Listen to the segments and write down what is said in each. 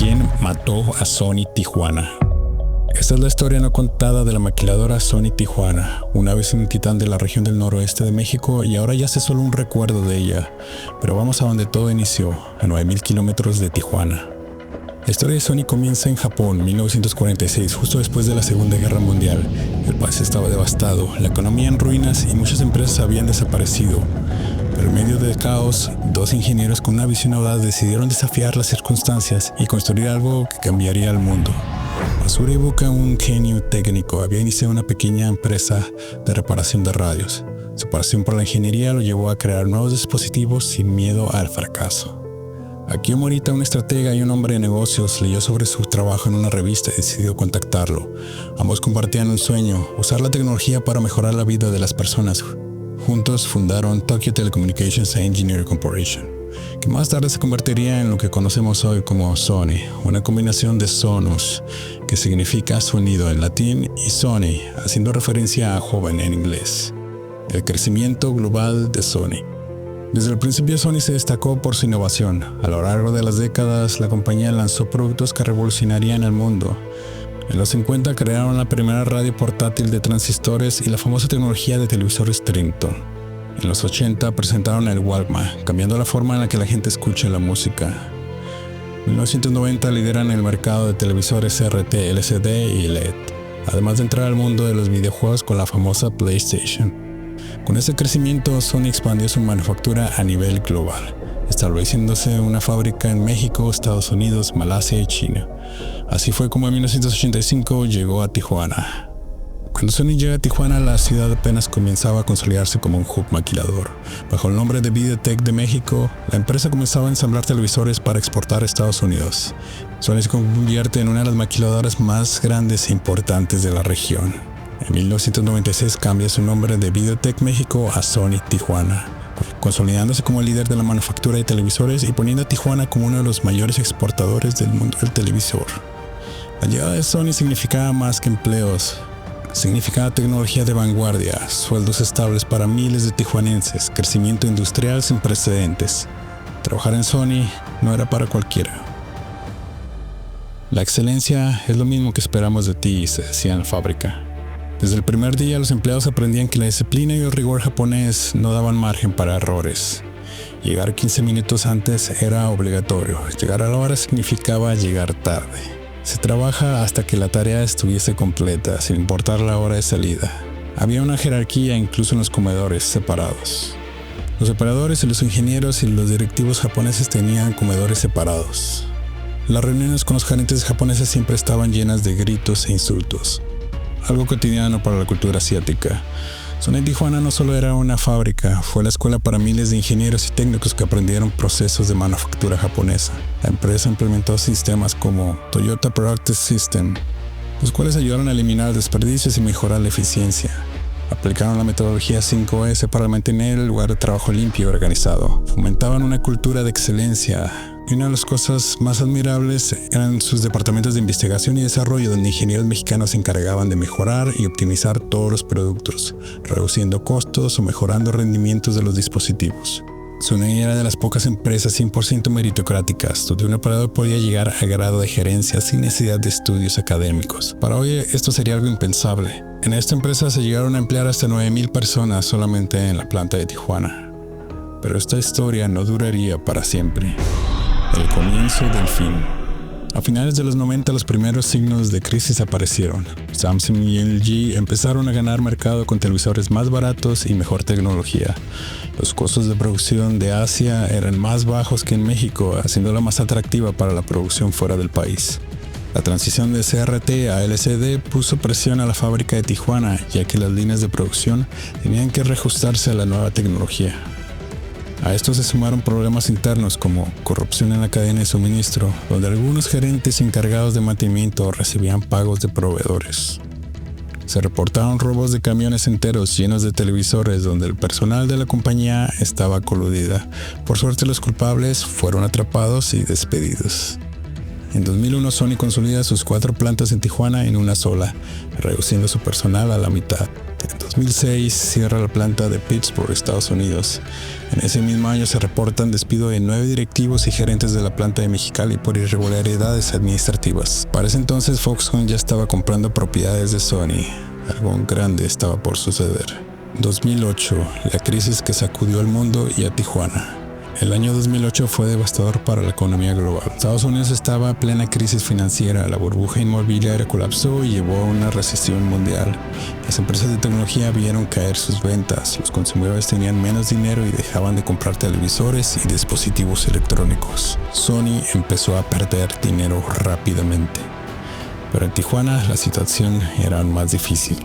¿Quién mató a Sony Tijuana? Esta es la historia no contada de la maquiladora Sony Tijuana, una vez un titán de la región del noroeste de México y ahora ya sé solo un recuerdo de ella. Pero vamos a donde todo inició, a 9.000 kilómetros de Tijuana. La historia de Sony comienza en Japón, 1946, justo después de la Segunda Guerra Mundial. El país estaba devastado, la economía en ruinas y muchas empresas habían desaparecido. Pero en medio del caos, dos ingenieros con una visión audaz decidieron desafiar las circunstancias y construir algo que cambiaría el mundo. Masaru Ibuka, un genio técnico, había iniciado una pequeña empresa de reparación de radios. Su pasión por la ingeniería lo llevó a crear nuevos dispositivos sin miedo al fracaso. Akio Morita, un estratega y un hombre de negocios, leyó sobre su trabajo en una revista y decidió contactarlo. Ambos compartían un sueño, usar la tecnología para mejorar la vida de las personas. Juntos fundaron Tokyo Telecommunications Engineering Corporation, que más tarde se convertiría en lo que conocemos hoy como Sony, una combinación de Sonus, que significa sonido en latín, y Sony, haciendo referencia a joven en inglés. El crecimiento global de Sony. Desde el principio Sony se destacó por su innovación. A lo largo de las décadas, la compañía lanzó productos que revolucionarían el mundo. En los 50 crearon la primera radio portátil de transistores y la famosa tecnología de televisores Trinton. En los 80 presentaron el Walkman, cambiando la forma en la que la gente escucha la música. En 1990 lideran el mercado de televisores CRT, LCD y LED, además de entrar al mundo de los videojuegos con la famosa PlayStation. Con ese crecimiento, Sony expandió su manufactura a nivel global, estableciéndose una fábrica en México, Estados Unidos, Malasia y China. Así fue como en 1985 llegó a Tijuana. Cuando Sony llega a Tijuana, la ciudad apenas comenzaba a consolidarse como un hub maquilador. Bajo el nombre de Videotech de México, la empresa comenzaba a ensamblar televisores para exportar a Estados Unidos. Sony se convierte en una de las maquiladoras más grandes e importantes de la región. En 1996 cambia su nombre de Videotech México a Sony Tijuana, consolidándose como el líder de la manufactura de televisores y poniendo a Tijuana como uno de los mayores exportadores del mundo del televisor. La llegada de Sony significaba más que empleos. Significaba tecnología de vanguardia, sueldos estables para miles de tijuanenses, crecimiento industrial sin precedentes. Trabajar en Sony no era para cualquiera. La excelencia es lo mismo que esperamos de ti, se decía en la fábrica. Desde el primer día los empleados aprendían que la disciplina y el rigor japonés no daban margen para errores. Llegar 15 minutos antes era obligatorio. Llegar a la hora significaba llegar tarde. Se trabaja hasta que la tarea estuviese completa, sin importar la hora de salida. Había una jerarquía incluso en los comedores separados. Los operadores y los ingenieros y los directivos japoneses tenían comedores separados. Las reuniones con los gerentes japoneses siempre estaban llenas de gritos e insultos. Algo cotidiano para la cultura asiática. Sony Tijuana no solo era una fábrica, fue la escuela para miles de ingenieros y técnicos que aprendieron procesos de manufactura japonesa. La empresa implementó sistemas como Toyota Productive System, los cuales ayudaron a eliminar desperdicios y mejorar la eficiencia. Aplicaron la metodología 5S para mantener el lugar de trabajo limpio y organizado. Fomentaban una cultura de excelencia. Y una de las cosas más admirables eran sus departamentos de investigación y desarrollo, donde ingenieros mexicanos se encargaban de mejorar y optimizar todos los productos, reduciendo costos o mejorando rendimientos de los dispositivos. Sony era de las pocas empresas 100% meritocráticas, donde un operador podía llegar a grado de gerencia sin necesidad de estudios académicos. Para hoy esto sería algo impensable. En esta empresa se llegaron a emplear hasta 9.000 personas solamente en la planta de Tijuana. Pero esta historia no duraría para siempre. El comienzo del fin. A finales de los 90 los primeros signos de crisis aparecieron. Samsung y LG empezaron a ganar mercado con televisores más baratos y mejor tecnología. Los costos de producción de Asia eran más bajos que en México, haciéndola más atractiva para la producción fuera del país. La transición de CRT a LCD puso presión a la fábrica de Tijuana, ya que las líneas de producción tenían que reajustarse a la nueva tecnología. A esto se sumaron problemas internos como corrupción en la cadena de suministro, donde algunos gerentes encargados de mantenimiento recibían pagos de proveedores. Se reportaron robos de camiones enteros llenos de televisores donde el personal de la compañía estaba coludida. Por suerte los culpables fueron atrapados y despedidos. En 2001 Sony consolida sus 4 plantas en Tijuana en una sola, reduciendo su personal a la mitad. En 2006 cierra la planta de Pittsburgh, Estados Unidos. En ese mismo año se reportan despido de 9 directivos y gerentes de la planta de Mexicali por irregularidades administrativas. Para ese entonces Foxconn ya estaba comprando propiedades de Sony. Algo grande estaba por suceder. 2008, la crisis que sacudió al mundo y a Tijuana. El año 2008 fue devastador para la economía global. Estados Unidos estaba en plena crisis financiera, la burbuja inmobiliaria colapsó y llevó a una recesión mundial. Las empresas de tecnología vieron caer sus ventas, los consumidores tenían menos dinero y dejaban de comprar televisores y dispositivos electrónicos. Sony empezó a perder dinero rápidamente. Pero en Tijuana la situación era aún más difícil.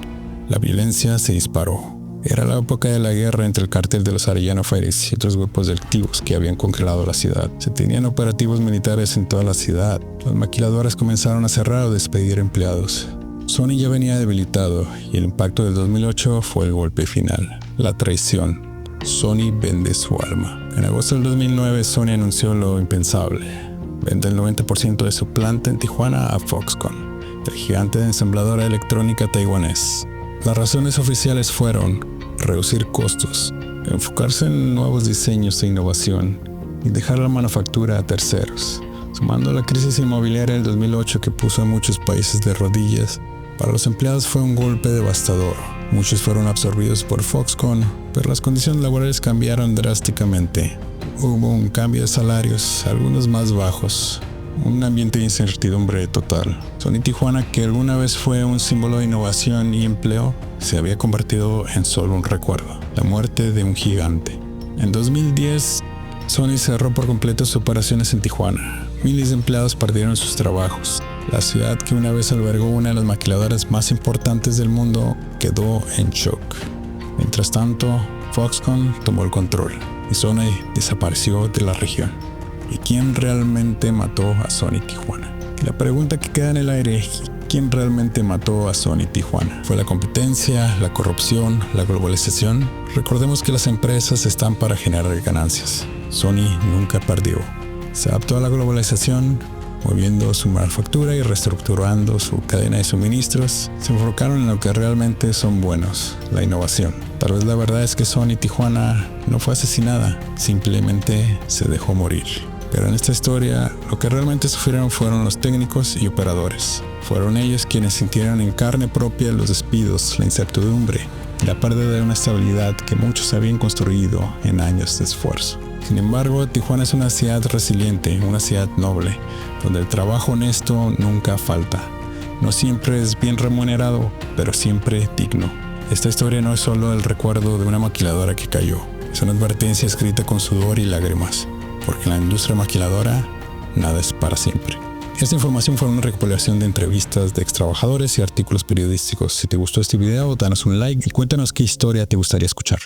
La violencia se disparó. Era la época de la guerra entre el cártel de los Arellano Félix y otros grupos delictivos que habían congelado la ciudad. Se tenían operativos militares en toda la ciudad. Las maquiladoras comenzaron a cerrar o despedir empleados. Sony ya venía debilitado y el impacto del 2008 fue el golpe final. La traición. Sony vende su alma. En agosto del 2009 Sony anunció lo impensable. Vende el 90% de su planta en Tijuana a Foxconn, el gigante de ensambladora electrónica taiwanés. Las razones oficiales fueron reducir costos, enfocarse en nuevos diseños e innovación y dejar la manufactura a terceros. Sumando a la crisis inmobiliaria del 2008 que puso a muchos países de rodillas, para los empleados fue un golpe devastador. Muchos fueron absorbidos por Foxconn, pero las condiciones laborales cambiaron drásticamente. Hubo un cambio de salarios, algunos más bajos. Un ambiente de incertidumbre total. Sony Tijuana, que alguna vez fue un símbolo de innovación y empleo, se había convertido en solo un recuerdo. La muerte de un gigante. En 2010, Sony cerró por completo sus operaciones en Tijuana. Miles de empleados perdieron sus trabajos. La ciudad, que una vez albergó una de las maquiladoras más importantes del mundo, quedó en shock. Mientras tanto, Foxconn tomó el control y Sony desapareció de la región. ¿Y quién realmente mató a Sony Tijuana? La pregunta que queda en el aire: ¿quién realmente mató a Sony Tijuana? ¿Fue la competencia, la corrupción, la globalización? Recordemos que las empresas están para generar ganancias. Sony nunca perdió. Se adaptó a la globalización, moviendo su manufactura y reestructurando su cadena de suministros. Se enfocaron en lo que realmente son buenos, la innovación. Tal vez la verdad es que Sony Tijuana no fue asesinada, simplemente se dejó morir. Pero en esta historia, lo que realmente sufrieron fueron los técnicos y operadores. Fueron ellos quienes sintieron en carne propia los despidos, la incertidumbre y la pérdida de una estabilidad que muchos habían construido en años de esfuerzo. Sin embargo, Tijuana es una ciudad resiliente, una ciudad noble, donde el trabajo honesto nunca falta. No siempre es bien remunerado, pero siempre digno. Esta historia no es solo el recuerdo de una maquiladora que cayó, es una advertencia escrita con sudor y lágrimas, porque en la industria maquiladora nada es para siempre. Esta información fue una recopilación de entrevistas de extrabajadores y artículos periodísticos. Si te gustó este video, danos un like y cuéntanos qué historia te gustaría escuchar.